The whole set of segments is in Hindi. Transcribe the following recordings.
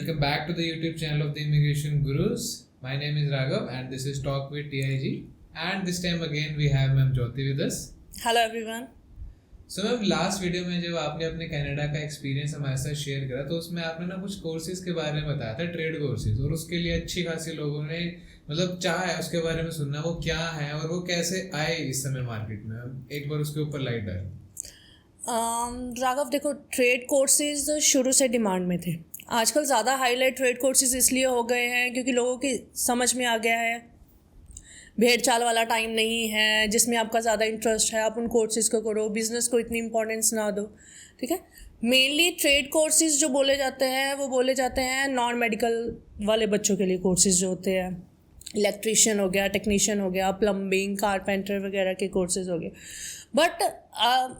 Welcome back to the YouTube channel of the Immigration Gurus. My name is Raghav and this is Talk with TIG. And this time again we have Ma'am Jyoti with us. Hello everyone. So ma'am last video में जब आपने अपने कनाडा का एक्सपीरियंस हमारे साथ शेयर करा तो उसमें आपने ना कुछ कोर्सेज के बारे में बताया था, ट्रेड कोर्सेज, और उसके लिए अच्छी खासी लोगों ने मतलब चाह है उसके बारे में सुनना, वो क्या है और वो कैसे आए इस समय मार्केट में, एक बार उसके ऊपर लाइट डाल। राघव देखो, ट्रेड कोर्सेज शुरू से डिमांड में थे। आजकल ज़्यादा हाईलाइट ट्रेड कोर्सेज इसलिए हो गए हैं क्योंकि लोगों की समझ में आ गया है भेड़ चाल वाला टाइम नहीं है जिसमें आपका ज़्यादा इंटरेस्ट है, आप उन कोर्सेज़ को करो, बिजनेस को इतनी इंपॉर्टेंस ना दो। ठीक है, मेनली ट्रेड कोर्सेज़ जो बोले जाते हैं वो बोले जाते हैं नॉन मेडिकल वाले बच्चों के लिए। कोर्सेज़ जो होते हैं, इलेक्ट्रीशियन हो गया, टेक्नीशियन हो गया, प्लम्बिंग, कारपेंटर वगैरह के कोर्सेज़ हो गए। बट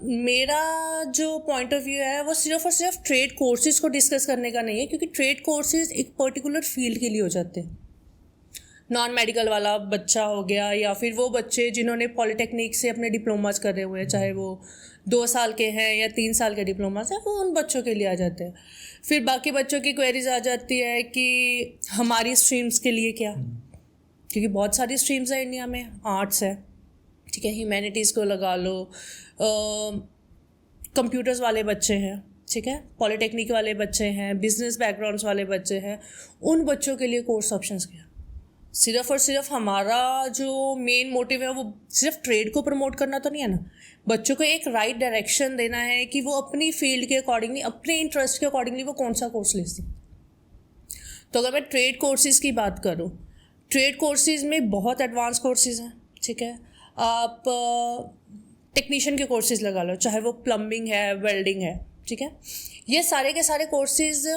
मेरा जो पॉइंट ऑफ व्यू है वो सिर्फ और सिर्फ ट्रेड कोर्सेज़ को डिस्कस करने का नहीं है, क्योंकि ट्रेड कोर्सेज़ एक पर्टिकुलर फील्ड के लिए हो जाते हैं। नॉन मेडिकल वाला बच्चा हो गया या फिर वो बच्चे जिन्होंने पॉलिटेक्निक से अपने डिप्लोमास कर रहे हुए हैं, चाहे वो 2 साल के हैं या 3 साल के डिप्लोमास हैं, वो उन बच्चों के लिए आ जाते हैं। फिर बाकी बच्चों की क्वेरीज आ जाती है कि हमारी स्ट्रीम्स के लिए क्या, क्योंकि बहुत सारी स्ट्रीम्स है इंडिया में। आर्ट्स है, ठीक है, ह्यूमैनिटीज़ को लगा लो, कंप्यूटर्स वाले बच्चे हैं, ठीक है, पॉलिटेक्निक वाले बच्चे हैं, बिजनेस बैकग्राउंड्स वाले बच्चे हैं, उन बच्चों के लिए कोर्स ऑप्शंस क्या। सिर्फ और सिर्फ हमारा जो मेन मोटिव है वो सिर्फ ट्रेड को प्रमोट करना तो नहीं है ना, बच्चों को एक राइट डायरेक्शन देना है कि वो अपनी फील्ड के अकॉर्डिंगली, अपने इंटरेस्ट के अकॉर्डिंगली वो कौन सा कोर्स ले सकते। तो अगर मैं ट्रेड कोर्सेज़ की बात करूँ, ट्रेड कोर्सेज़ में बहुत एडवांस कोर्सेज़ हैं, ठीक है। आप टेक्नीशियन के कोर्सेज़ लगा लो, चाहे वो प्लम्बिंग है, वेल्डिंग है, ठीक है। ये सारे के सारे कोर्सेज़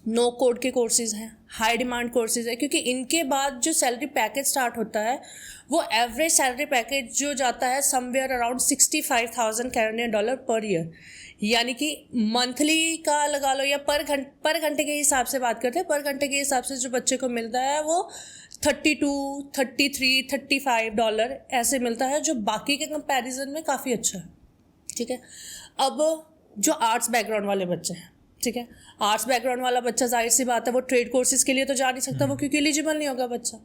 नो कोड के कोर्सेज़ हैं, हाई डिमांड कोर्सेज़ है, क्योंकि इनके बाद जो सैलरी पैकेज स्टार्ट होता है वो एवरेज सैलरी पैकेज जो जाता है somewhere around $65,000 Canadian dollar per year, यानी कि मंथली का लगा लो या पर घंटे के हिसाब से बात करते हैं। पर घंटे के हिसाब से जो बच्चे को मिलता है वो $32, $33, $35 ऐसे मिलता है, जो बाकी के कंपैरिजन में काफ़ी अच्छा है, ठीक है। अब जो आर्ट्स बैकग्राउंड वाले बच्चे हैं, ठीक है, आर्ट्स बैकग्राउंड वाला बच्चा जाहिर सी बात है वो ट्रेड कोर्सेज के लिए तो जा नहीं सकता, वो क्योंकि एलिजिबल नहीं होगा बच्चा।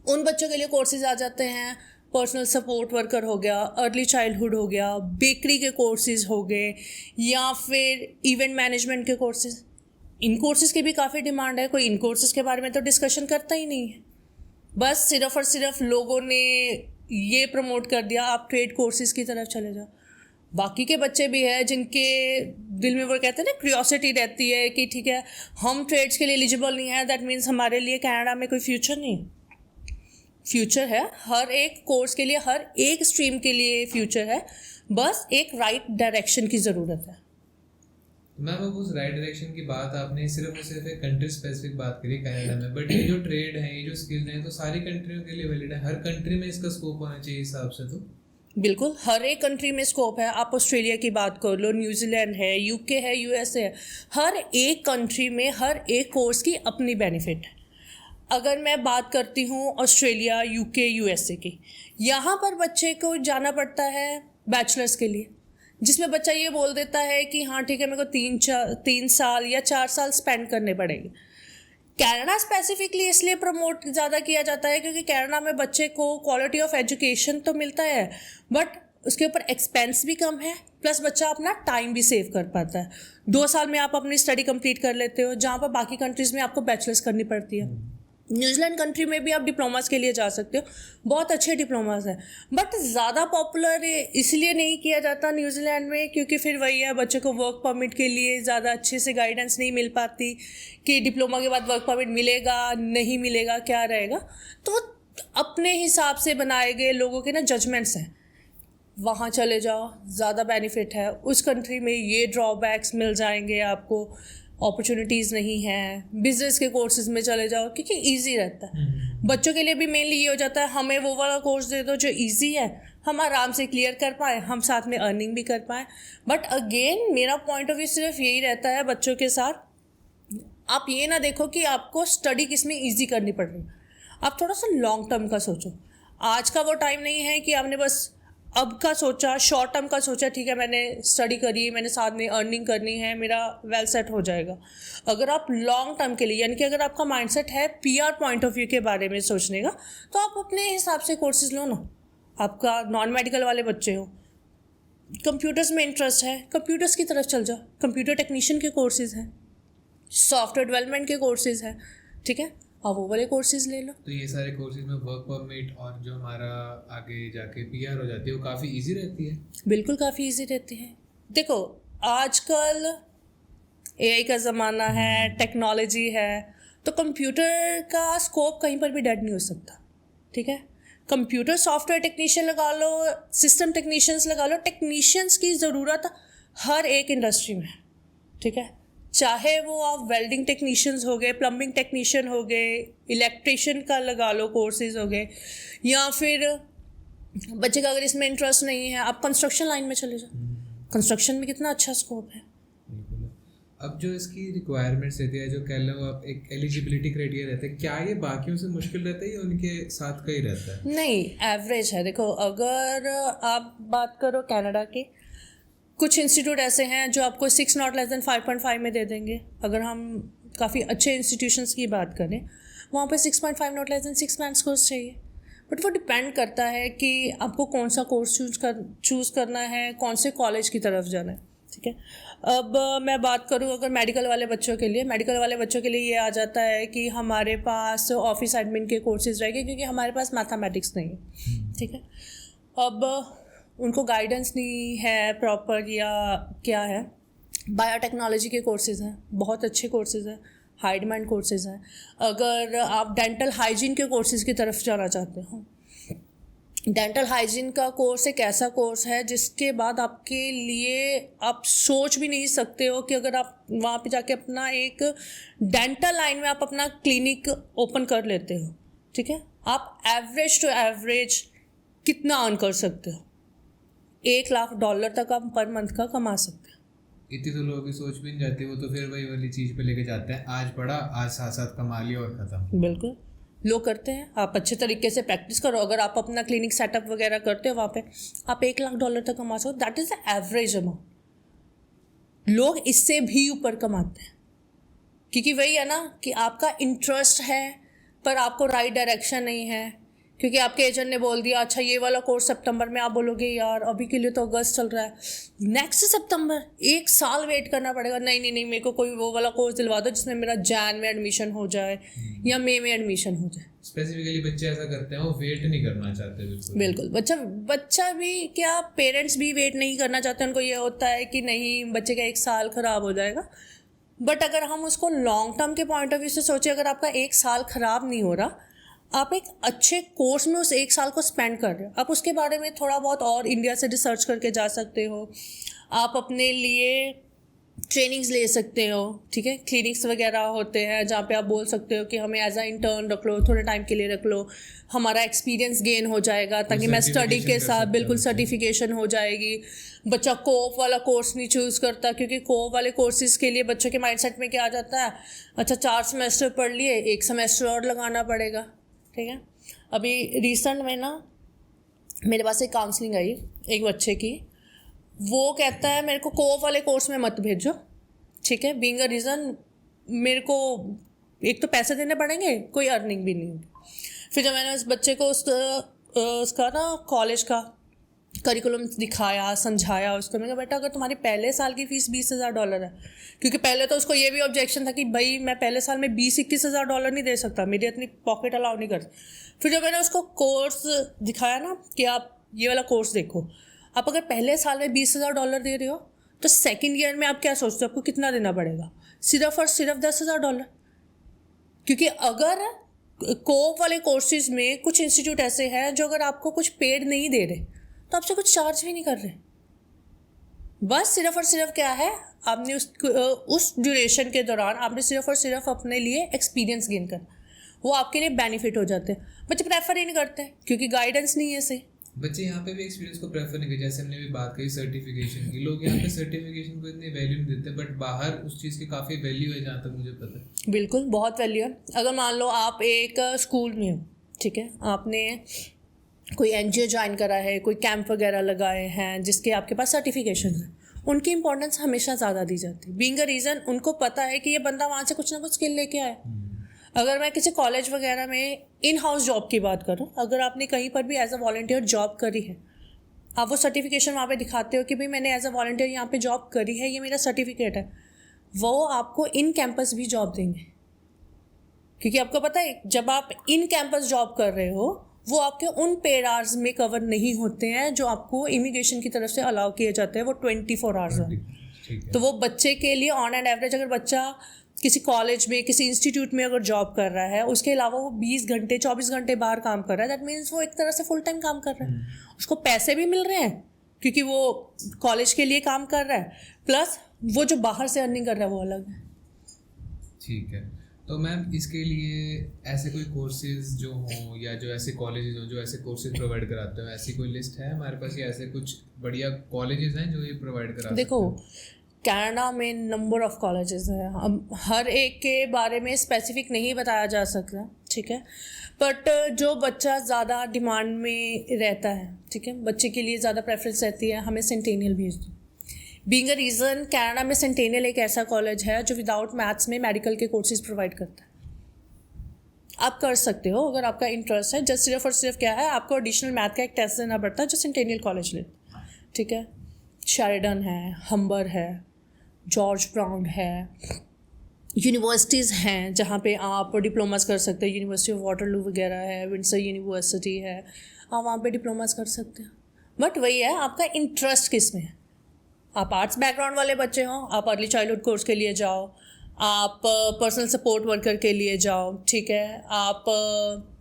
उन बच्चों के लिए कोर्सेज आ जाते हैं, पर्सनल सपोर्ट वर्कर हो गया, अर्ली चाइल्डहुड हो गया, बेकरी के कोर्सेज हो गए, या फिर इवेंट मैनेजमेंट के कोर्सेज। इन कोर्सेज की भी काफ़ी डिमांड है, कोई इन कोर्सेज के बारे में तो डिस्कशन करता ही नहीं है। बस सिर्फ और सिर्फ लोगों ने ये प्रमोट कर दिया आप ट्रेड कोर्सेज की तरफ चले जाओ। बाकी के बच्चे भी हैं जिनके दिल में वो कहते हैं ना, क्यूरियोसिटी रहती है कि ठीक है हम ट्रेड्स के लिए एलिजिबल नहीं है, दैट मीन्स हमारे लिए कनाडा में कोई फ्यूचर नहीं। फ्यूचर है, हर एक कोर्स के लिए, हर एक स्ट्रीम के लिए फ्यूचर है, बस एक राइट डायरेक्शन की ज़रूरत है। मैम अब उस राइट डायरेक्शन की बात आपने सिर्फ और सिर्फ एक कंट्री स्पेसिफिक बात करी कनाडा में, बट ये जो ट्रेड है, ये जो स्किल है, तो सारी कंट्रियों के लिए वैलिड है, हर कंट्री में इसका स्कोप होना चाहिए हिसाब से। तो बिल्कुल हर एक कंट्री में स्कोप है। आप ऑस्ट्रेलिया की बात कर लो, न्यूजीलैंड है, यूके है, यूएसए है, हर एक कंट्री में हर एक कोर्स की अपनी बेनिफिट है। अगर मैं बात करती हूँ ऑस्ट्रेलिया, यूके, यूएसए की, यहाँ पर बच्चे को जाना पड़ता है बैचलर्स के लिए, जिसमें बच्चा ये बोल देता है कि हाँ ठीक है मेरे को 3 साल या 4 साल स्पेंड करने पड़ेंगे। कनाडा स्पेसिफिकली इसलिए प्रमोट ज़्यादा किया जाता है क्योंकि कनाडा में बच्चे को क्वालिटी ऑफ एजुकेशन तो मिलता है, बट उसके ऊपर एक्सपेंस भी कम है, प्लस बच्चा अपना टाइम भी सेव कर पाता है। 2 साल में आप अपनी स्टडी कंप्लीट कर लेते हो, जहाँ पर बाकी कंट्रीज़ में आपको बैचलर्स करनी पड़ती है। न्यूजीलैंड कंट्री में भी आप डिप्लोमास के लिए जा सकते हो, बहुत अच्छे डिप्लोमास हैं, बट ज़्यादा पॉपुलर इसलिए नहीं किया जाता न्यूजीलैंड में क्योंकि फिर वही है, बच्चे को वर्क परमिट के लिए ज़्यादा अच्छे से गाइडेंस नहीं मिल पाती कि डिप्लोमा के बाद वर्क परमिट मिलेगा नहीं मिलेगा, क्या रहेगा। तो अपने हिसाब से बनाए गए लोगों के ना जजमेंट्स हैं, वहाँ चले जाओ ज़्यादा बेनिफिट है, उस कंट्री में ये ड्रॉबैक्स मिल जाएंगे आपको, अपॉर्चुनिटीज़ नहीं है, बिजनेस के कोर्सेज में चले जाओ क्योंकि इजी रहता है। बच्चों के लिए भी मेनली ये हो जाता है हमें वो वाला कोर्स दे दो जो इजी है, हम आराम से क्लियर कर पाएँ, हम साथ में अर्निंग भी कर पाएँ। बट अगेन मेरा पॉइंट ऑफ व्यू सिर्फ यही रहता है बच्चों के साथ, आप ये ना देखो कि आपको स्टडी किस में ईजी करनी पड़ रही है, आप थोड़ा सा लॉन्ग टर्म का सोचो। आज का वो टाइम नहीं है कि आपने बस अब का सोचा, शॉर्ट टर्म का सोचा, ठीक है मैंने स्टडी करी, मैंने साथ में अर्निंग करनी है, मेरा वेल सेट हो जाएगा। अगर आप लॉन्ग टर्म के लिए, यानी कि अगर आपका माइंडसेट है पीआर पॉइंट ऑफ व्यू के बारे में सोचने का, तो आप अपने हिसाब से कोर्सेज लो ना। आपका नॉन मेडिकल वाले बच्चे हो, कंप्यूटर्स में इंटरेस्ट है, कंप्यूटर्स की तरफ चल जाओ, कंप्यूटर टेक्नीशियन के कोर्सेज हैं, सॉफ्टवेयर डेवलपमेंट के कोर्सेज हैं, ठीक है, आप वो वाले कोर्सेज ले लो। तो ये सारे कोर्सेज में वर्क परमिट और जो हमारा आगे जाके पीआर हो जाती है वो काफ़ी इजी रहती है। बिल्कुल काफ़ी इजी रहती है। देखो आजकल एआई का ज़माना है, टेक्नोलॉजी है, तो कंप्यूटर का स्कोप कहीं पर भी डेड नहीं हो सकता, ठीक है। कंप्यूटर सॉफ्टवेयर टेक्नीशियन लगा लो, सिस्टम टेक्नीशियंस लगा लो, टेक्नीशियंस की ज़रूरत हर एक इंडस्ट्री में है, ठीक है। चाहे वो आप वेल्डिंग टेक्नीशियंस हो गए, प्लम्बिंग टेक्नीशियन हो गए, इलेक्ट्रिशियन का लगा लो कोर्सेज हो गए, या फिर बच्चे का अगर इसमें इंटरेस्ट नहीं है आप कंस्ट्रक्शन लाइन में चले जाओ। कंस्ट्रक्शन में कितना अच्छा स्कोप है। बिल्कुल। अब जो इसकी रिक्वायरमेंट्स रहती है, जो कह लो आप एक एलिजिबिलिटी क्राइटेरिया रहता है, क्या ये बाकियों से मुश्किल रहता है या उनके साथ का ही रहता है? नहीं, एवरेज है। देखो अगर आप बात करो कनाडा के, कुछ इंस्टीट्यूट ऐसे हैं जो आपको 6 नॉट लेस देन 5.5 में दे देंगे। अगर हम काफ़ी अच्छे इंस्टीट्यूशंस की बात करें, वहाँ पे 6.5 नॉट लेस देन 6 मैंस कोर्स चाहिए। बट वो डिपेंड करता है कि आपको कौन सा कोर्स चूज़ करना है, कौन से कॉलेज की तरफ जाना है, ठीक है। अब मैं बात करूँ अगर मेडिकल वाले बच्चों के लिए, मेडिकल वाले बच्चों के लिए ये आ जाता है कि हमारे पास ऑफिस एडमिन के कोर्सेज रहेंगे, क्योंकि हमारे पास मैथमेटिक्स नहीं है, ठीक है। अब उनको गाइडेंस नहीं है प्रॉपर या क्या है, बायोटेक्नोलॉजी के कोर्सेज़ हैं, बहुत अच्छे कोर्सेज़ हैं, हाई डिमांड कोर्सेज़ हैं। अगर आप डेंटल हाइजीन के कोर्सेज़ की तरफ जाना चाहते हो, डेंटल हाइजीन का कोर्स एक ऐसा कोर्स है जिसके बाद आपके लिए आप सोच भी नहीं सकते हो कि अगर आप वहाँ पे जाके अपना एक डेंटल लाइन में आप अपना क्लिनिक ओपन कर लेते हो, ठीक है, आप एवरेज टू एवरेज कितना अर्न कर सकते हो। $1,00,000 तक आप पर मंथ का कमा सकते हैं। इतनी तो लोगों की सोच भी नहीं जाती, वो तो फिर वही वाली चीज़ पे लेके जाते हैं, आज पढ़ा आज साथ साथ कमा लिया और ख़त्म। बिल्कुल लोग करते हैं। आप अच्छे तरीके से प्रैक्टिस करो, अगर आप अपना क्लिनिक सेटअप वगैरह करते हो वहाँ पे आप $1,00,000 तक कमा सकते हो। That is the average amount. लोग इससे भी ऊपर कमाते हैं, क्योंकि वही है ना कि आपका इंटरेस्ट है पर आपको राइट डायरेक्शन नहीं है, क्योंकि आपके एजेंट ने बोल दिया अच्छा ये वाला कोर्स सितंबर में, आप बोलोगे यार अभी के लिए तो अगस्त चल रहा है, नेक्स्ट सितंबर 1 साल वेट करना पड़ेगा। नहीं नहीं नहीं, मेरे को कोई वो वाला कोर्स दिलवा दो जिसमें मेरा जैन में एडमिशन हो जाए या मई में एडमिशन हो जाए। स्पेसिफिकली बच्चे ऐसा करते हैं, वो वेट नहीं करना चाहते। बिल्कुल बच्चा भी क्या, पेरेंट्स भी वेट नहीं करना चाहते। उनको ये होता है कि नहीं बच्चे का 1 साल ख़राब हो जाएगा। बट अगर हम उसको लॉन्ग टर्म के पॉइंट ऑफ व्यू से सोचें, अगर आपका 1 साल ख़राब नहीं हो रहा, आप एक अच्छे कोर्स में उस 1 साल को स्पेंड कर रहे हो, आप उसके बारे में थोड़ा बहुत और इंडिया से रिसर्च करके जा सकते हो, आप अपने लिए ट्रेनिंग्स ले सकते हो, ठीक है। क्लिनिक्स वगैरह होते हैं जहाँ पे आप बोल सकते हो कि हमें एज अ इंटर्न रख लो, थोड़े टाइम के लिए रख लो, हमारा एक्सपीरियंस गेन हो जाएगा, ताकि मैं स्टडी के साथ बिल्कुल सर्टिफिकेशन हो जाएगी। बच्चा कोऑप वाला कोर्स नहीं चूज़ करता, क्योंकि कोऑप वाले कोर्सेज़ के लिए बच्चों के माइंडसेट में क्या आ जाता है, अच्छा 4 सेमेस्टर पढ़ लिए, 1 सेमेस्टर और लगाना पड़ेगा, ठीक है। अभी रिसेंट में ना मेरे पास एक काउंसलिंग आई एक बच्चे की, वो कहता है मेरे को कोऑप वाले कोर्स में मत भेजो, ठीक है, बीइंग अ रीज़न मेरे को एक तो पैसे देने पड़ेंगे, कोई अर्निंग भी नहीं होगी। फिर जब मैंने उस बच्चे को उसका ना कॉलेज का करिकुलम दिखाया, समझाया उसको, मैंने कहा बेटा अगर तुम्हारी पहले साल की फ़ीस $20,000 है, क्योंकि पहले तो उसको ये भी ऑब्जेक्शन था कि भाई मैं पहले साल में $20-21,000 नहीं दे सकता, मेरी इतनी पॉकेट अलाउ नहीं करती। फिर जब मैंने उसको कोर्स दिखाया ना कि आप ये वाला कोर्स देखो, आप अगर पहले साल में $20,000 दे रहे हो तो सेकेंड ईयर में आप क्या सोचते हो आपको कितना देना पड़ेगा? सिर्फ और सिर्फ $10,000। क्योंकि अगर कोऑप वाले कोर्सेज में कुछ इंस्टीट्यूट ऐसे हैं जो अगर आपको कुछ पेड नहीं दे रहे तो आपसे कुछ चार्ज भी नहीं कर रहे, बस सिर्फ और सिर्फ क्या है, आपने उस ड्यूरेशन के दौरान आपने सिर्फ और सिर्फ अपने लिए एक्सपीरियंस गेन करना, वो आपके लिए बेनिफिट हो जाते हैं। बच्चे प्रेफर ही नहीं करते क्योंकि गाइडेंस नहीं है सही। बच्चे यहाँ पे भी एक्सपीरियंस को प्रेफर नहीं करते, जैसे हमने भी बात करी सर्टिफिकेशन की, लोग यहाँ पे सर्टिफिकेशन को इतनी वैल्यू नहीं देते, बट बाहर उस चीज़ की काफ़ी वैल्यू है जहाँ तक मुझे पता है। बिल्कुल बहुत वैल्यू है। अगर मान लो आप एक स्कूल में हो, ठीक है, आपने कोई एनजीओ ज्वाइन करा है, कोई कैंप वगैरह लगाए हैं जिसके आपके पास सर्टिफिकेशन है, उनकी इंपॉर्टेंस हमेशा ज़्यादा दी जाती है। बीइंग अ रीज़न उनको पता है कि ये बंदा वहाँ से कुछ ना कुछ स्किल लेके आए। अगर मैं किसी कॉलेज वगैरह में इन हाउस जॉब की बात करूँ, अगर आपने कहीं पर भी एज अ वॉलंटियर जॉब करी है, आप वो सर्टिफिकेशन वहाँ पे दिखाते हो कि भाई मैंने एज अ वॉलंटियर यहाँ पे जॉब करी है, ये मेरा सर्टिफिकेट है, वो आपको इन कैंपस भी जॉब देंगे। क्योंकि आपको पता है जब आप इन कैंपस जॉब कर रहे हो, वो आपके उन पेड आवर्स में कवर नहीं होते हैं जो आपको इमिग्रेशन की तरफ से अलाउ किए जाते हैं, वो 24 आवर्स हैं। तो वो बच्चे के लिए ऑन एंड एवरेज, अगर बच्चा किसी कॉलेज में, किसी इंस्टीट्यूट में अगर जॉब कर रहा है, उसके अलावा वो 20 घंटे 24 घंटे बाहर काम कर रहा है, दैट मीन्स वो एक तरह से फुल टाइम काम कर रहा है। उसको पैसे भी मिल रहे हैं क्योंकि वो कॉलेज के लिए काम कर रहा है, प्लस वो जो बाहर से अर्निंग कर रहा है वो अलग है। ठीक है, तो मैम इसके लिए ऐसे कोई कोर्सेज जो हों या जो ऐसे कॉलेजेस हों जो ऐसे कोर्सेज प्रोवाइड कराते हो, ऐसी कोई लिस्ट है हमारे पास, या ऐसे कुछ बढ़िया कॉलेजेस हैं जो ये प्रोवाइड कराते हैं? देखो, कनाडा में नंबर ऑफ कॉलेजेस हैं, अब हर एक के बारे में स्पेसिफिक नहीं बताया जा सकता, ठीक है, बट जो बच्चा ज़्यादा डिमांड में रहता है, ठीक है, बच्चे के लिए ज़्यादा प्रेफरेंस रहती है हमें सेंटेनियल भेज दो। बीइंग अ रीज़न, कनाडा में सेंटेनियल एक ऐसा कॉलेज है जो विदाउट मैथ्स में मेडिकल के कोर्सेज प्रोवाइड करता है। आप कर सकते हो अगर आपका इंटरेस्ट है, जस्ट सिर्फ और सिर्फ क्या है, आपको एडिशनल मैथ का एक टेस्ट देना पड़ता है जो सेंटेनियल कॉलेज लेता है, ठीक है। शेरिडन है, हम्बर है, जॉर्ज ब्राउन है, यूनिवर्सिटीज़ हैं जहाँ पे आप डिप्लोमास कर सकते हैं। यूनिवर्सिटी ऑफ वाटरलू वगैरह है, विंडसर यूनिवर्सिटी है, आप वहाँ पे डिप्लोमास कर सकते हैं। बट वही है, आपका इंटरेस्ट किस में है। आप आर्ट्स बैकग्राउंड वाले बच्चे हो, आप अर्ली चाइल्डहुड कोर्स के लिए जाओ, आप पर्सनल सपोर्ट वर्कर के लिए जाओ, ठीक है, आप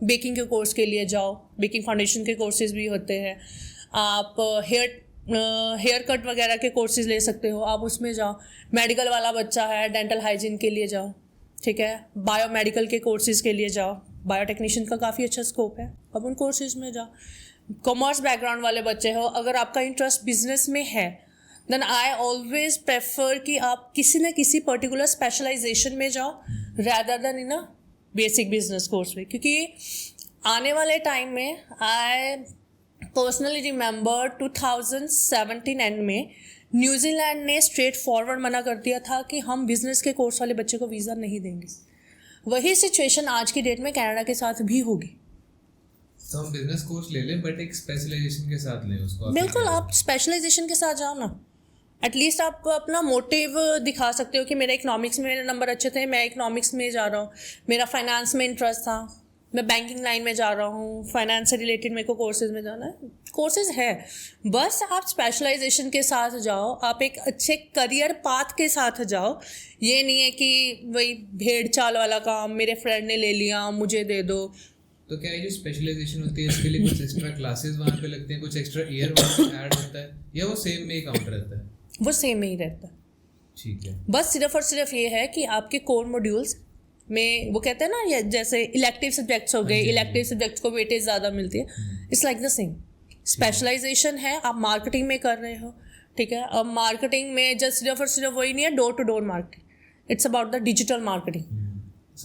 बेकिंग के कोर्स के लिए जाओ, बेकिंग फाउंडेशन के कोर्सेज भी होते हैं, आप हेयर कट वगैरह के कोर्सेज ले सकते हो, आप उसमें जाओ। मेडिकल वाला बच्चा है, डेंटल हाइजीन के लिए जाओ, ठीक है, बायोमेडिकल के कोर्सेज के लिए जाओ, बायोटेक्नीशियन का काफ़ी अच्छा स्कोप है, अब उन कोर्सेज में जाओ। कॉमर्स बैकग्राउंड वाले बच्चे हो, अगर आपका इंटरेस्ट बिजनेस में है, देन आई ऑलवेज प्रेफर कि आप किसी न किसी पर्टिकुलर स्पेशलाइजेशन में जाओ rather then in a basic business course में। क्योंकि आने वाले टाइम में आई पर्सनली रिमेंबर 2017 एंड में न्यूजीलैंड ने स्ट्रेट फॉरवर्ड मना कर दिया था कि हम बिजनेस के कोर्स वाले बच्चे को वीज़ा नहीं देंगे। वही सिचुएशन आज की डेट में कनाडा के साथ भी होगी। तो हम बिजनेस कोर्स ले लें बट एक स्पेशलाइजेशन के साथ लें उसको। बिल्कुल, आप स्पेशलाइजेशन के साथ जाओ ना, एटलीस्ट आप अपना मोटिव दिखा सकते हो कि मेरा इकोनॉमिक्स में मेरे नंबर अच्छे थे, मैं इकोनॉमिक्स में जा रहा हूँ, मेरा फाइनेंस में इंटरेस्ट था, मैं बैंकिंग लाइन में जा रहा हूँ, फाइनेंस से रिलेटेड मेरे को कोर्सेज में जाना है। कोर्सेज है, बस आप स्पेशलाइजेशन के साथ जाओ, आप एक अच्छे करियर पाथ के साथ जाओ। ये नहीं है कि वही भेड़ चाल वाला काम मेरे फ्रेंड ने ले लिया मुझे दे दो। तो क्या ये जो स्पेशलाइजेशन होती है इसके लिए कुछ एक्स्ट्रा क्लासेस वहाँ पे लगते हैं, कुछ एक्स्ट्रा ईयर वहाँ पे ऐड होता है, या वो सेम में ही काउंट रहता है? वो सेम में ही रहता है, ठीक है। बस सिर्फ और सिर्फ ये है कि आपके कोर मॉड्यूल्स में वो कहते हैं ना, ये जैसे इलेक्टिव सब्जेक्ट्स हो गए, इलेक्टिव सब्जेक्ट्स को वेटेज ज़्यादा मिलती है, it's like the same. Specialisation है, आप मार्केटिंग में कर रहे हो, ठीक है, अब मार्केटिंग में जस्ट सिर्फ और सिर्फ वही नहीं है door to door marketing, it's about the digital marketing.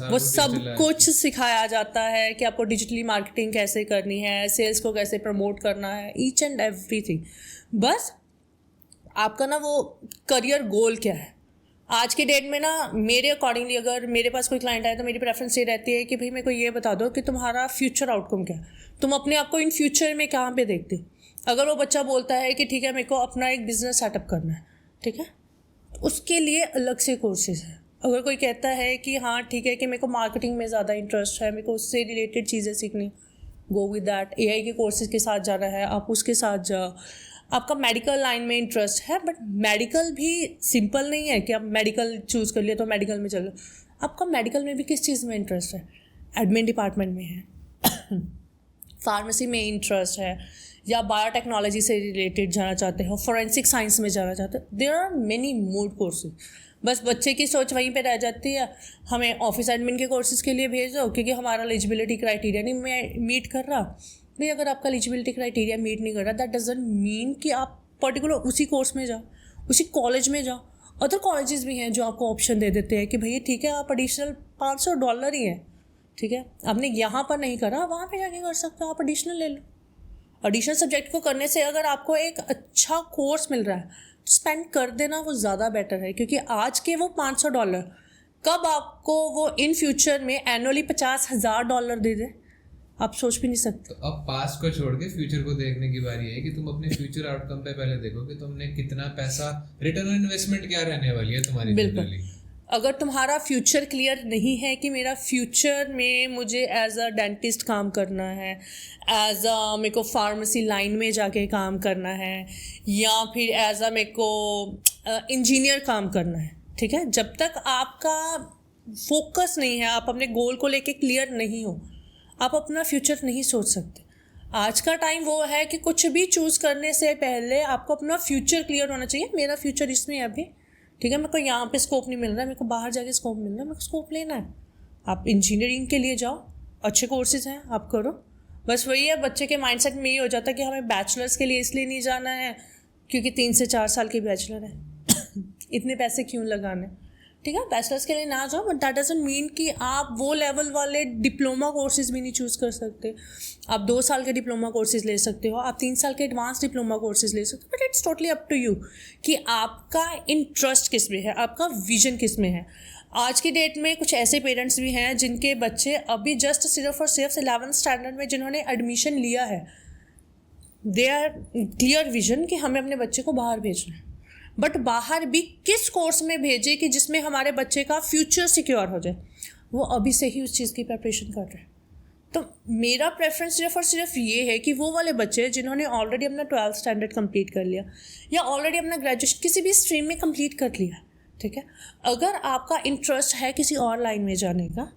वो सब कुछ सिखाया जाता है कि आपको डिजिटली मार्केटिंग कैसे करनी है, सेल्स को कैसे प्रमोट करना है, ईच एंड एवरीथिंग। बस आपका ना वो करियर गोल क्या है। आज के डेट में ना मेरे अकॉर्डिंगली अगर मेरे पास कोई क्लाइंट आए तो मेरी प्रेफरेंस ये रहती है कि भाई मेरे को ये बता दो कि तुम्हारा फ्यूचर आउटकम क्या है, तुम अपने आप को इन फ्यूचर में कहाँ पे देखते हो। अगर वो बच्चा बोलता है कि ठीक है मेरे को अपना एक बिजनेस सेटअप करना है, ठीक है, तो उसके लिए अलग से कोर्सेज है। अगर कोई कहता है कि हाँ ठीक है कि मेरे को मार्केटिंग में ज़्यादा इंटरेस्ट है, मेरे को उससे रिलेटेड चीज़ें सीखनी, गो विद दैट। AI के कोर्सेज के साथ जाना है, आप उसके साथ जाओ। आपका मेडिकल लाइन में इंटरेस्ट है, बट मेडिकल भी सिंपल नहीं है कि आप मेडिकल चूज़ कर लिए तो मेडिकल में चलो। आपका मेडिकल में भी किस चीज़ में इंटरेस्ट है, एडमिन डिपार्टमेंट में है, फार्मेसी में इंटरेस्ट है, या बायोटेक्नोलॉजी से रिलेटेड जाना चाहते हो, फॉरेंसिक साइंस में जाना चाहते हो, there are many more courses. बस बच्चे की सोच वहीं पे रह जाती है, हमें ऑफिस एडमिन के कोर्सेज के लिए भेज दो क्योंकि हमारा एलिजिबिलिटी क्राइटेरिया नहीं मीट कर रहा। भाई अगर आपका एलिजिबिलिटी क्राइटेरिया मीट नहीं कर रहा, दैट डजंट मीन कि आप पर्टिकुलर उसी कोर्स में जाओ, उसी कॉलेज में जाओ। अदर कॉलेजेस भी हैं जो आपको ऑप्शन दे देते हैं कि भैया ठीक है आप एडिशनल $500 ही है, ठीक है, आपने यहाँ पर नहीं करा, वहाँ पे जाके कर सकते हो, आप एडिशनल ले लो। एडिशनल सब्जेक्ट को करने से अगर आपको एक अच्छा कोर्स मिल रहा है तो स्पेंड कर देना वो ज़्यादा बेटर है, क्योंकि आज के वो $500 कब आपको वो इन फ्यूचर में एनुअली $50,000 दे दे, आप सोच भी नहीं सकते। तो अब पास्ट को छोड़ के फ्यूचर को देखने की बारी है कि तुम अपने फ्यूचर आउटकम पे पहले देखो कि तुमने कितना पैसा, रिटर्न ऑन इन्वेस्टमेंट क्या रहने वाली है तुम्हारी। बिल्कुल। अगर तुम्हारा फ्यूचर क्लियर नहीं है कि मेरा फ्यूचर में मुझे एज अ डेंटिस्ट काम करना है, एज अ मेरे को फार्मेसी लाइन में जाके काम करना है, या फिर एज अ मेरे को इंजीनियर काम करना है, ठीक है, जब तक आपका फोकस नहीं है, आप अपने गोल को लेके क्लियर नहीं हो, आप अपना फ्यूचर नहीं सोच सकते। आज का टाइम वो है कि कुछ भी चूज़ करने से पहले आपको अपना फ्यूचर क्लियर होना चाहिए। मेरा फ्यूचर इसमें है अभी, ठीक है, मेरे को यहाँ पे स्कोप नहीं मिल रहा है, मेरे को बाहर जाके स्कोप मिल रहा है, मेरे को स्कोप लेना है। आप इंजीनियरिंग के लिए जाओ, अच्छे कोर्सेज हैं, आप करो। बस वही है, बच्चे के माइंडसेट में ये हो जाता है कि हमें बैचलर्स के लिए इसलिए नहीं जाना है क्योंकि 3 से 4 साल की बैचलर है इतने पैसे क्यों लगाने, ठीक है, बैचलर्स के लिए ना जाओ, बट दैट डजंट मीन कि आप वो लेवल वाले डिप्लोमा कोर्सेज भी नहीं चूज़ कर सकते। आप 2 साल के डिप्लोमा कोर्सेज ले सकते हो, आप 3 साल के एडवांस डिप्लोमा कोर्सेज ले सकते हो, but it's totally up to you कि आपका इंटरेस्ट किस में है, आपका विजन किस में है। आज की डेट में कुछ ऐसे पेरेंट्स भी हैं जिनके बच्चे अभी जस्ट सिर्फ और सिर्फ 11th स्टैंडर्ड में जिन्होंने एडमिशन लिया है, दे आर क्लियर विजन कि हमें अपने बच्चे को बाहर भेजना है, बट बाहर भी किस कोर्स में भेजे कि जिसमें हमारे बच्चे का फ्यूचर सिक्योर हो जाए, वो अभी से ही उस चीज़ की प्रिपरेशन कर रहे हैं। तो मेरा प्रेफरेंस सिर्फ और सिर्फ ये है कि वो वाले बच्चे जिन्होंने ऑलरेडी अपना 12th स्टैंडर्ड कंप्लीट कर लिया या ऑलरेडी अपना ग्रेजुएशन किसी भी स्ट्रीम में कंप्लीट कर लिया, ठीक है, अगर आपका इंटरेस्ट है किसी और लाइन में जाने का,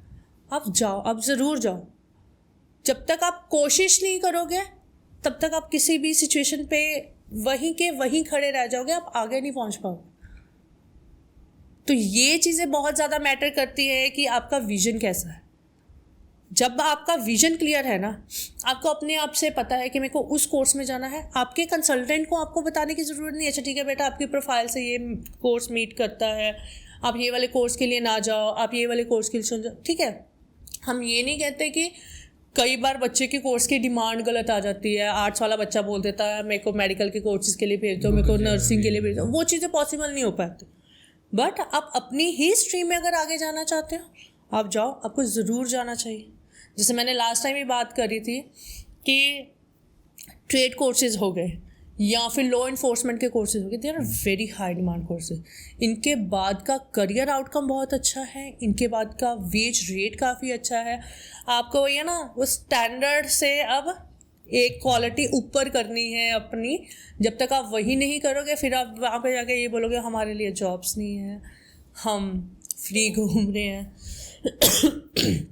आप जाओ, आप ज़रूर जाओ। जब तक आप कोशिश नहीं करोगे तब तक आप किसी भी सिचुएशन पे वहीं के वहीं खड़े रह जाओगे, आप आगे नहीं पहुंच पाओगे। तो ये चीज़ें बहुत ज़्यादा मैटर करती है कि आपका विजन कैसा है। जब आपका विजन क्लियर है ना, आपको अपने आप से पता है कि मेरे को उस कोर्स में जाना है, आपके कंसल्टेंट को आपको बताने की ज़रूरत नहीं है, अच्छा ठीक है बेटा आपकी प्रोफाइल से ये कोर्स मीट करता है, आप ये वाले कोर्स के लिए ना जाओ, आप ये वाले कोर्स के लिए सुन जाओ, ठीक है। हम ये नहीं कहते कि कई बार बच्चे के कोर्स की डिमांड गलत आ जाती है, आर्ट्स वाला बच्चा बोल देता है मेरे को मेडिकल के कोर्सेज के लिए भेज दो, मेरे को नर्सिंग के लिए भेज दो, वो चीज़ें पॉसिबल नहीं हो पाती। बट आप अपनी ही स्ट्रीम में अगर आगे जाना चाहते हो आप जाओ, आपको ज़रूर जाना चाहिए। जैसे मैंने लास्ट टाइम ही बात करी थी कि ट्रेड कोर्सेज हो गए या फिर लॉ इन्फोर्समेंट के कोर्सेज हो गए, they are very high demand courses. इनके बाद का करियर आउटकम बहुत अच्छा है, इनके बाद का वेज रेट काफ़ी अच्छा है। आपको वही है ना, वो स्टैंडर्ड से अब एक क्वालिटी ऊपर करनी है अपनी। जब तक आप वही नहीं करोगे फिर आप वहाँ पे जाके ये बोलोगे हमारे लिए जॉब्स नहीं है, हम फ्री घूम रहे हैं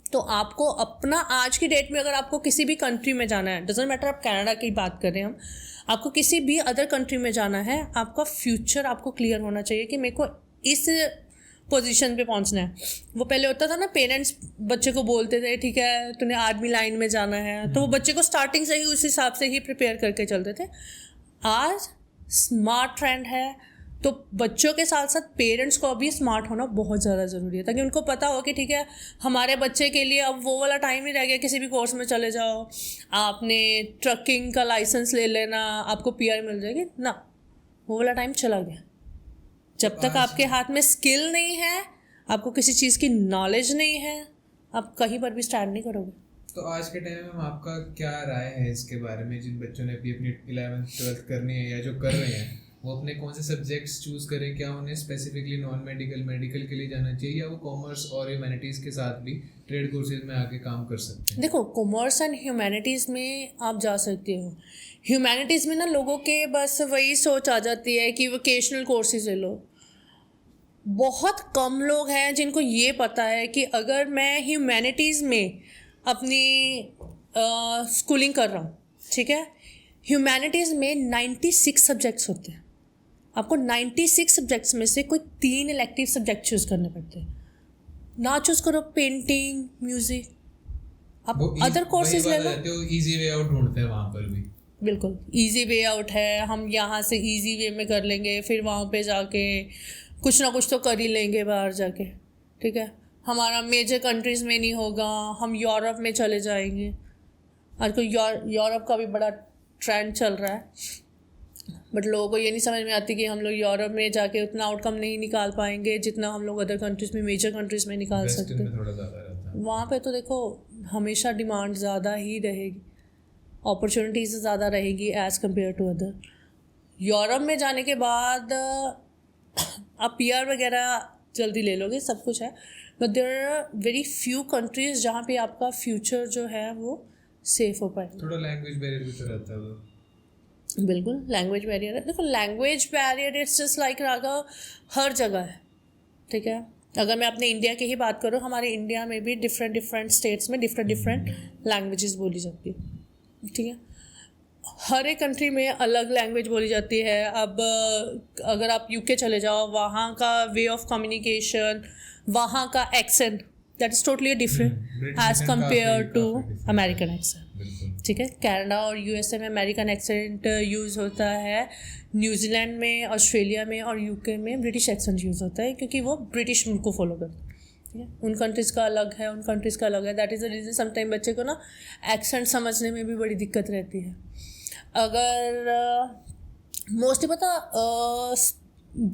तो आपको अपना आज की डेट में अगर आपको किसी भी कंट्री में जाना है, डजेंट मैटर आप कनाडा की बात कर रहे हैं हम, आपको किसी भी अदर कंट्री में जाना है, आपका फ्यूचर आपको क्लियर होना चाहिए कि मेरे को इस पोजीशन पे पहुंचना है। वो पहले होता था ना, पेरेंट्स बच्चे को बोलते थे ठीक है तूने आर्मी लाइन में जाना है, तो वो बच्चे को स्टार्टिंग से ही उस हिसाब से ही प्रिपेयर करके चलते थे। आज स्मार्ट ट्रेंड है, तो बच्चों के साथ साथ पेरेंट्स को अभी स्मार्ट होना बहुत ज़्यादा ज़रूरी है, ताकि उनको पता हो कि ठीक है हमारे बच्चे के लिए अब वो वाला टाइम ही रह गया किसी भी कोर्स में चले जाओ, आपने ट्रकिंग का लाइसेंस ले लेना, आपको पीआर मिल जाएगी ना, वो वाला टाइम चला गया। जब तक आपके हाथ में स्किल नहीं है, आपको किसी चीज़ की नॉलेज नहीं है, आप कहीं पर भी स्टैंड नहीं करोगे। तो आज के टाइम में आपका क्या राय है इसके बारे में, जिन बच्चों ने अभी अपनी 11th 12th करनी है या जो कर रहे हैं, वो अपने कौन से सब्जेक्ट्स चूज़ करें? क्या उन्हें स्पेसिफिकली नॉन मेडिकल मेडिकल के लिए जाना चाहिए, या वो कॉमर्स और ह्यूमैनिटीज़ के साथ भी ट्रेड कोर्सेज में आके काम कर सकते हैं? देखो, कॉमर्स एंड ह्यूमैनिटीज़ में आप जा सकते हो। ह्यूमैनिटीज़ में ना लोगों के बस वही सोच आ जाती है कि वोकेशनल कोर्सेज ले लो। बहुत कम लोग हैं जिनको ये पता है कि अगर मैं ह्यूमैनिटीज़ में अपनी स्कूलिंग कर रहा हूँ, ठीक है, ह्यूमैनिटीज़ में 96 सब्जेक्ट्स होते हैं, आपको 96 सब्जेक्ट्स में से कोई 3 इलेक्टिव सब्जेक्ट चूज़ करने पड़ते हैं। ना चूज़ करो पेंटिंग, म्यूज़िक, आप अदर कोर्सेज ले लो। ईजी वे आउट ढूंढते हैं वहाँ पर भी। बिल्कुल ईजी वे आउट है, हम यहाँ से ईजी वे में कर लेंगे, फिर वहाँ पे जाके कुछ ना कुछ तो कर ही लेंगे बाहर जाके, ठीक है, हमारा मेजर कंट्रीज़ में नहीं होगा, हम यूरोप में चले जाएंगे। आजकल यूरोप का भी बड़ा ट्रेंड चल रहा है, बट लोगों को ये नहीं समझ में आती कि हम लोग यूरोप में जाके उतना आउटकम नहीं निकाल पाएंगे जितना हम लोग अदर कंट्रीज़ में, मेजर कंट्रीज़ में निकाल सकते वेस्टर्न हैं। में थोड़ा ज़्यादा रहता है। वहाँ पे तो देखो हमेशा डिमांड ज़्यादा ही रहेगी, अपॉर्चुनिटीज़ ज़्यादा रहेगी as compare to other. Europe में जाने के बाद आप PR वगैरह जल्दी ले लोगे, सब कुछ है, but there are very few countries जहाँ पे आपका फ्यूचर जो है वो सेफ हो पाए। थोड़ा लैंग्वेज बैरियर भी तो रहता है तो। बिल्कुल लैंग्वेज बैरियर है। देखो language barrier it's just like रागा हर जगह है, ठीक है। अगर मैं अपने इंडिया की ही बात करूँ, हमारे इंडिया में भी डिफरेंट स्टेट्स में डिफरेंट लैंग्वेजेस बोली जाती है, ठीक है। हर एक कंट्री में अलग लैंग्वेज बोली जाती है। अब अगर आप UK चले जाओ, वहाँ का वे ऑफ कम्युनिकेशन, वहाँ का accent that is totally different as compare to American accent, ठीक है। कनाडा और USA में अमेरिकन एक्सेंट यूज़ होता है, न्यूजीलैंड में, ऑस्ट्रेलिया में और UK में ब्रिटिश एक्सेंट यूज़ होता है, क्योंकि वो ब्रिटिश रूल को फॉलो करते हैं, ठीक है। उन कंट्रीज़ का अलग है, उन कंट्रीज़ का अलग है। That is the reason sometime बच्चे को ना एक्सेंट समझने में भी बड़ी दिक्कत रहती है। अगर मोस्टली पता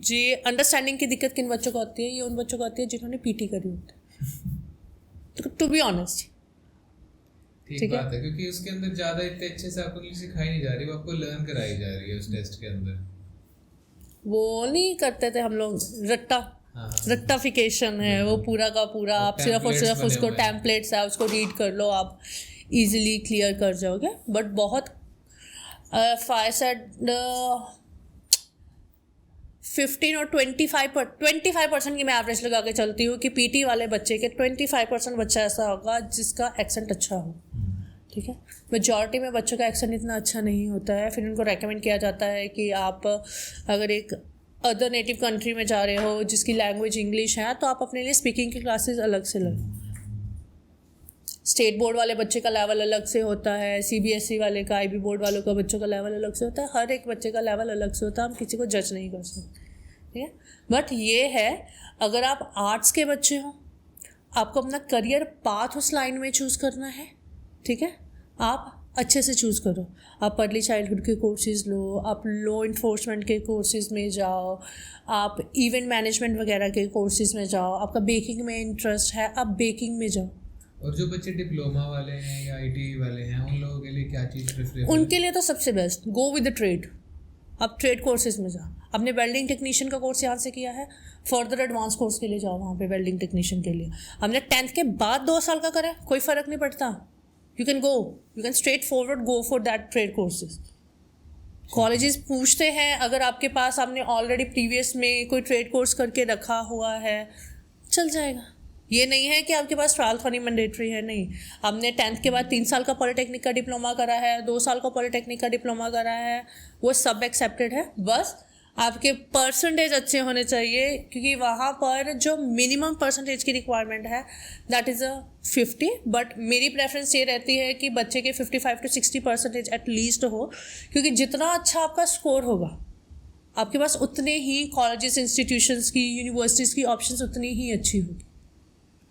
ये अंडरस्टैंडिंग की दिक्कत किन बच्चों को आती है, ये उन बच्चों को आती है जिन्होंने PT करी होती है, टू बी ऑनेस्ट। ठीक बात है, क्योंकि उसके अंदर ज़्यादा इतने अच्छे से आपको इंग्लिश सिखाई नहीं जा रही, वो आपको लर्न कराई जा रही है उस टेस्ट के अंदर। वो नहीं करते थे हम लोग, रट्टाफिकेशन है वो पूरा का पूरा। आप सिर्फ और सिर्फ उसको टेम्पलेट्स है उसको रीड कर लो, आप इजीली क्लियर कर जाओगे। बट बहुत 15 और 25% की मैं एवरेज लगा के चलती हूँ कि PT वाले बच्चे के 25% बच्चा ऐसा होगा जिसका एक्सेंट अच्छा हो, ठीक है। मेजॉरिटी में बच्चों का एक्सेंट इतना अच्छा नहीं होता है। फिर उनको रेकमेंड किया जाता है कि आप अगर एक अदर नेटिव कंट्री में जा रहे हो जिसकी लैंग्वेज इंग्लिश है, तो आप अपने लिए स्पीकिंग की क्लासेस अलग से लो। स्टेट बोर्ड वाले बच्चे का लेवल अलग से होता है, CBSE वाले का, IB बोर्ड वालों का बच्चों का लेवल अलग से होता है। हर एक बच्चे का लेवल अलग से होता है, हम किसी को जज नहीं कर सकते, ठीक है। बट ये है, अगर आप आर्ट्स के बच्चे हो, आपको अपना करियर पाथ उस लाइन में चूज़ करना है, ठीक है, आप अच्छे से चूज़ करो। आप अर्ली चाइल्डहुड के कोर्सेज़ लो, आप लॉ इन्फोर्समेंट के कोर्सेज़ में जाओ, आप इवेंट मैनेजमेंट वगैरह के कोर्सेज़ में जाओ। आपका बेकिंग में इंटरेस्ट है, आप बेकिंग में जाओ। और जो बच्चे डिप्लोमा वाले हैं या IT वाले हैं, उन लोगों के लिए क्या चीज़ प्रेफरेबल है? उनके लिए तो सबसे best go with the trade. आप ट्रेड कोर्सेज में जाओ। आपने वेल्डिंग टेक्नीशियन का कोर्स यहाँ से किया है, फर्दर एडवांस कोर्स के लिए जाओ वहाँ पे वेल्डिंग टेक्नीशियन के लिए। हमने 10th के बाद 2 साल का करा, कोई फ़र्क नहीं पड़ता। You can straight forward go for that trade courses. Colleges पूछते हैं अगर आपके पास आपने ऑलरेडी प्रीवियस में कोई ट्रेड कोर्स करके रखा हुआ है, चल जाएगा। ये नहीं है कि आपके पास 12th वाली मैंडेटरी है, नहीं। आपने 10th के बाद 3 साल का पॉलिटेक्निक का डिप्लोमा करा है, 2 साल का पॉलिटेक्निक का डिप्लोमा करा है, वो सब एक्सेप्टेड है। बस आपके परसेंटेज अच्छे होने चाहिए, क्योंकि वहाँ पर जो मिनिमम परसेंटेज की रिक्वायरमेंट है दैट इज़ 50। बट मेरी प्रेफरेंस ये रहती है कि बच्चे के 55 to 60% एटलीस्ट हो, क्योंकि जितना अच्छा आपका स्कोर होगा, आपके पास उतने ही कॉलेजेस, इंस्टीट्यूशंस की, यूनिवर्सिटीज़ की ऑप्शंस उतनी ही अच्छी होगी।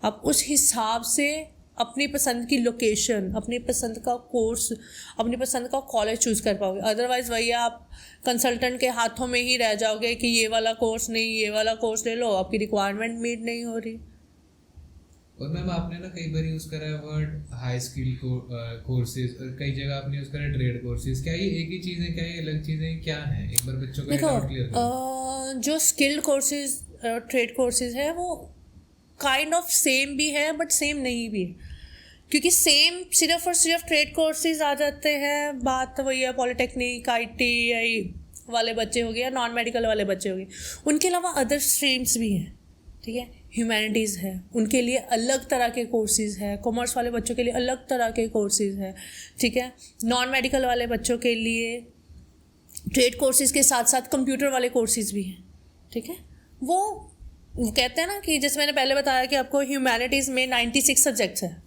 आप उस हिसाब से अपनी पसंद की लोकेशन, अपनी पसंद का कोर्स, अपनी पसंद का कॉलेज चूज़ कर पाओगे। अदरवाइज़ भैया आप कंसल्टेंट के हाथों में ही रह जाओगे कि ये वाला कोर्स नहीं, ये वाला कोर्स ले लो, आपकी रिक्वायरमेंट मीट नहीं हो रही। और मैम आपने ना कई बार यूज़ करा है वर्ड हाई स्किल कोर्सेज, और कई जगह आपने यूज़ करा है ट्रेड कोर्सेज। क्या ये एक ही चीज़ है, क्या ये अलग चीज़ें हैं, क्या है? एक बार बच्चों का डाउट क्लियर करो। जो स्किल्ड कोर्सेज, ट्रेड कोर्सेज है, वो काइंड ऑफ सेम भी है बट सेम नहीं भी है, क्योंकि सेम सिर्फ और सिर्फ ट्रेड कोर्सेज आ जाते हैं। बात वही है, पॉलिटेक्निक, ITI वाले बच्चे हो गए या नॉन मेडिकल वाले बच्चे हो गए, उनके अलावा अदर स्ट्रीम्स भी हैं, ठीक है। ह्यूमैनिटीज़ है, उनके लिए अलग तरह के कोर्सेज है। कॉमर्स वाले बच्चों के लिए अलग तरह के कोर्सेज है, ठीक है। नॉन मेडिकल वाले बच्चों के लिए ट्रेड कोर्सेज के साथ साथ कंप्यूटर वाले कोर्सेज भी हैं, ठीक है। वो कहते हैं ना कि जैसे मैंने पहले बताया कि आपको ह्यूमैनिटीज़ में 96 सब्जेक्ट्स हैं,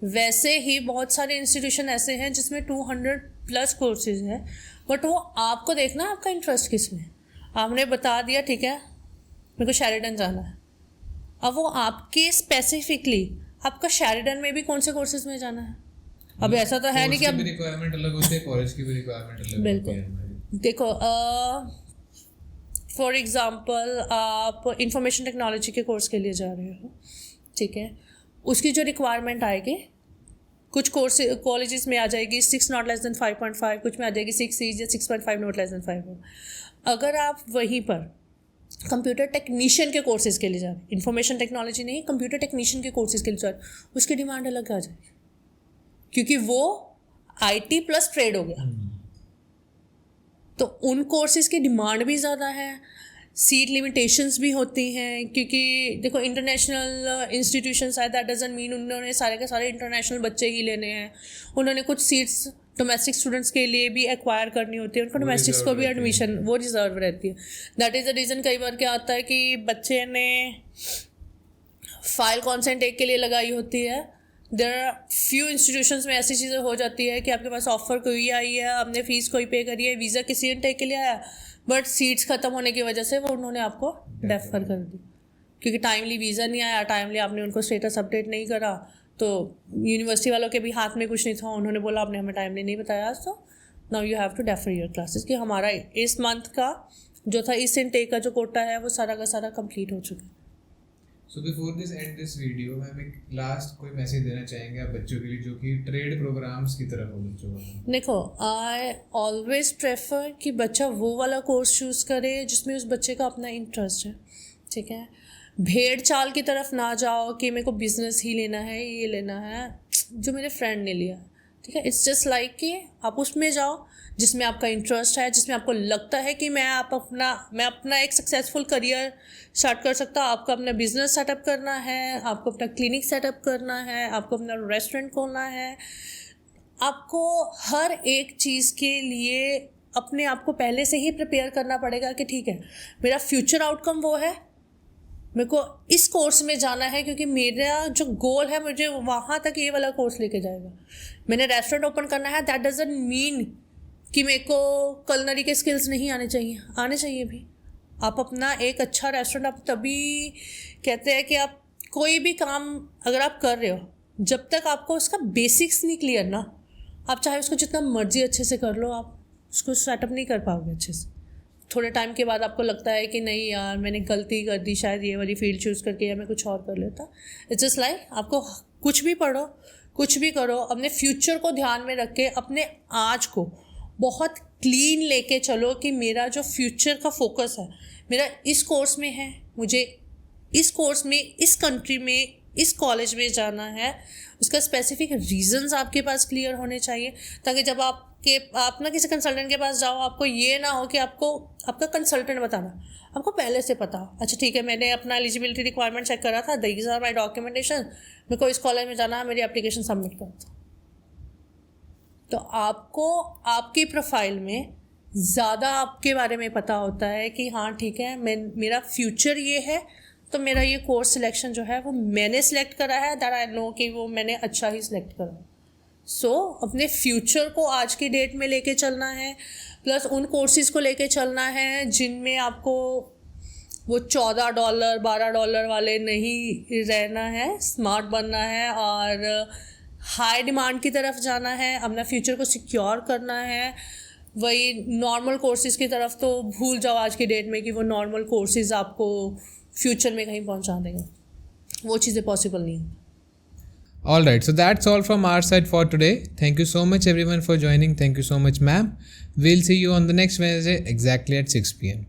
वैसे ही बहुत सारे इंस्टीट्यूशन ऐसे हैं जिसमें 200+ कोर्सेज हैं। बट वो आपको देखना है आपका इंटरेस्ट किस में। आपने बता दिया ठीक है मेरे को शेरिडन जाना है, अब वो आपके स्पेसिफिकली आपका शेरिडन में भी कौन से कोर्सेज में जाना है, अब ऐसा तो है नहीं कि अब रिक्वायरमेंट अलग होती है, कॉलेज की भी रिक्वायरमेंट अलग होती बिल्कुल। है हमारी। देखो फॉर एग्जांपल आप इंफॉर्मेशन टेक्नोलॉजी के कोर्स के लिए जा रहे हो, ठीक है, उसकी जो रिक्वायरमेंट आएगी कुछ कोर्स कॉलेजेस में आ जाएगी 6 नॉट लेस देन 5.5, कुछ में आ जाएगी 6 या 6.5 नॉट लेस देन 5। अगर आप वहीं पर कंप्यूटर टेक्नीशियन के कोर्सेज के लिए जा रहे हैं, इंफॉर्मेशन टेक्नोलॉजी नहीं, कंप्यूटर टेक्नीशियन के कोर्सेज के लिए जा रहे हैं, उसकी डिमांड अलग आ जाएगी क्योंकि वो IT प्लस ट्रेड हो गया। तो उन कोर्सेज की डिमांड भी ज़्यादा है, सीट लिमिटेशंस भी होती हैं क्योंकि देखो इंटरनेशनल इंस्टीट्यूशंस है, दैट डजंट मीन उन्होंने सारे के सारे इंटरनेशनल बच्चे ही लेने हैं। उन्होंने कुछ सीट्स डोमेस्टिक स्टूडेंट्स के लिए भी एक्वायर करनी होती है, उनको डोमेस्टिक्स को भी एडमिशन वो रिजर्व रहती है। दैट इज़ द रीज़न कई बार क्या आता है कि बच्चे ने फाइल कॉन्सेंट के लिए लगाई होती है, देयर आर फ्यू इंस्टीट्यूशंस में ऐसी चीज़ें हो जाती है कि आपके पास ऑफर कोई आई है, आपने फ़ीस कोई पे करी है, वीज़ा किसी इनटेक के लिए आया, बट सीट्स ख़त्म होने की वजह से वो उन्होंने आपको डेफर कर दी क्योंकि टाइमली वीज़ा नहीं आया, टाइमली आपने उनको स्टेटस अपडेट नहीं करा। तो यूनिवर्सिटी वालों के भी हाथ में कुछ नहीं था, उन्होंने बोला आपने हमें टाइमली नहीं बताया, तो now you have to defer your classes कि हमारा इस मंथ का जो था इस इनटेक का जो कोटा है वो सारा का सारा कंप्लीट हो चुका है। So before this and this video में हम एक लास्ट कोई मैसेज देना चाहेंगे आप बच्चों के लिए जो कि ट्रेड प्रोग्राम्स की तरफ हो बच्चों को? देखो आई ऑलवेज प्रेफर कि बच्चा वो वाला कोर्स चूज़ करे जिसमें उस बच्चे का अपना इंटरेस्ट है, ठीक है। भेड़ चाल की तरफ ना जाओ कि मेरे को बिजनेस ही लेना है, ये लेना है जो मेरे फ्रेंड ने लिया, ठीक है। इट्स जस्ट लाइक कि आप उसमें जाओ जिसमें आपका इंटरेस्ट है, जिसमें आपको लगता है कि मैं अपना एक सक्सेसफुल करियर स्टार्ट कर सकता हूँ। आपको अपना बिजनेस सेटअप करना है, आपको अपना क्लिनिक सेटअप करना है, आपको अपना रेस्टोरेंट खोलना है, आपको हर एक चीज़ के लिए अपने आप को पहले से ही प्रिपेयर करना पड़ेगा कि ठीक है मेरा फ्यूचर आउटकम वो है, मेरे को इस कोर्स में जाना है क्योंकि मेरा जो गोल है मुझे वहाँ तक ये वाला कोर्स लेके जाएगा। मैंने रेस्टोरेंट ओपन करना है, दैट डजंट मीन कि मेरे को कलनरी के स्किल्स नहीं आने चाहिए भी। आप अपना एक अच्छा रेस्टोरेंट आप तभी कहते हैं कि आप कोई भी काम अगर आप कर रहे हो, जब तक आपको उसका बेसिक्स नहीं क्लियर ना, आप चाहे उसको जितना मर्जी अच्छे से कर लो, आप उसको सेटअप नहीं कर पाओगे अच्छे से। थोड़े टाइम के बाद आपको लगता है कि नहीं यार मैंने गलती कर दी, शायद ये वाली फील्ड चूज़ करके, या मैं कुछ और कर लेता। इट्स जस्ट लाइक आपको कुछ भी पढ़ो, कुछ भी करो, अपने फ्यूचर को ध्यान में रख के अपने आज को बहुत क्लीन लेके चलो कि मेरा जो फ्यूचर का फोकस है मेरा इस कोर्स में है, मुझे इस कोर्स में, इस कंट्री में, इस कॉलेज में जाना है। उसका स्पेसिफिक रीजंस आपके पास क्लियर होने चाहिए ताकि जब आप ना किसी कंसल्टेंट के पास जाओ, आपको ये ना हो कि आपको आपका कंसल्टेंट बताना, आपको पहले से पता हो अच्छा ठीक है मैंने अपना एलिजिबिलिटी रिक्वायरमेंट चेक करा था, दीज आर माई डॉक्यूमेंटेशन, मेरे को इस कॉलेज में जाना है, मेरी एप्लीकेशन सबमिट कर दो। तो आपको आपकी प्रोफाइल में ज़्यादा आपके बारे में पता होता है कि हाँ ठीक है मेरा फ्यूचर ये है, तो मेरा ये कोर्स सिलेक्शन जो है वो मैंने सिलेक्ट करा है, दैट आई नो कि वो मैंने अच्छा ही सिलेक्ट करा है। सो अपने फ्यूचर को आज की डेट में लेके चलना है, प्लस उन कोर्सेज़ को लेके चलना है जिनमें आपको वो $14 $12 वाले नहीं रहना है, स्मार्ट बनना है और हाई डिमांड की तरफ जाना है, अपना फ्यूचर को सिक्योर करना है। वही नॉर्मल कोर्सेज़ की तरफ तो भूल जाओ आज की डेट में कि वो नॉर्मल कोर्सेज़ आपको फ्यूचर में कहीं पहुंचा देंगे, वो चीज़ें पॉसिबल नहीं हैं। All right, so that's all from our side for today. Thank you so much everyone for joining. Thank you so much, ma'am. We'll see you on the next Wednesday exactly at 6 p.m.